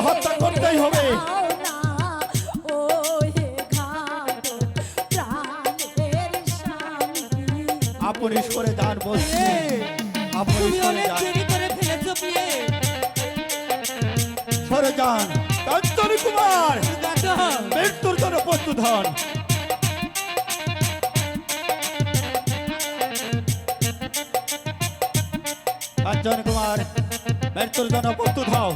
হত্যা করতেই হবে। আপনি সরে যান বলছি, আপনি তুমি সরে অনেক যান, দেরি করে ফেলেছো বিয়ে। সরে যান। কাঞ্চন কুমার দাদা মৃত্যুর জন্য প্রস্তুত হন। কাঞ্চন কুমার মৃত্যুর জন্য প্রস্তুত হও।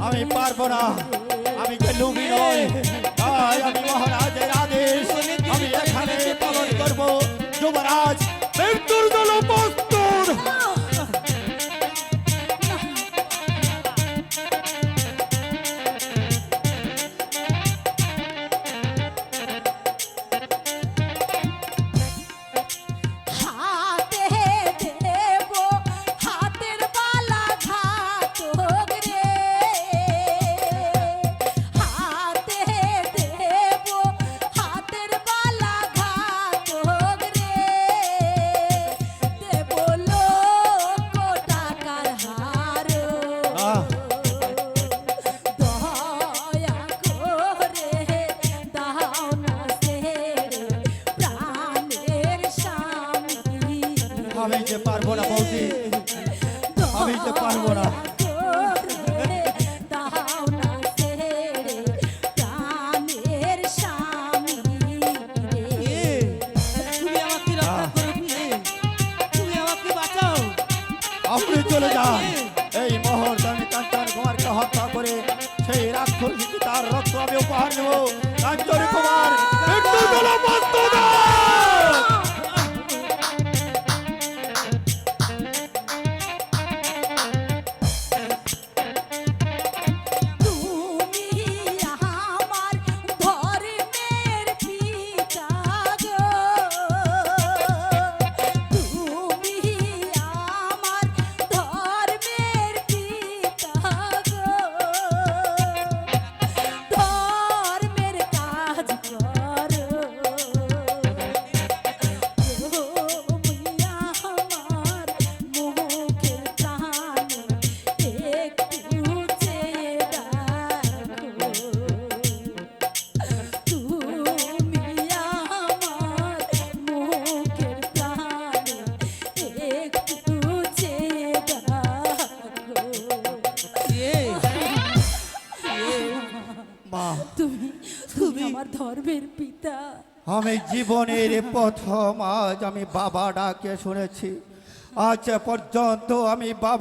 আমি পারবো না, আমি যে লুবি নই, তাই আমি মহারাজের আদেশ আমি এখানে পালন করবো। যুবরাজ মৃত্যুর জন্য প্রস্তুত। আমি যে পারবো না বৌদি, আমি যে পারবো না। আপনি চলে যান। এই মুহূর্তে আমি কাঞ্চন কুমারকে হত্যা করে সেই রাক্ষসীকে তার রক্ত আমি উপহার দেব। কাঞ্চন কুমার মৃত্যুর জন্য প্রস্তুত। ধর্মের পিতা, আমি জীবনের প্রথম আজ আমি বাবা ডাকে শুনেছি। আজ পর্যন্ত আমি বাবা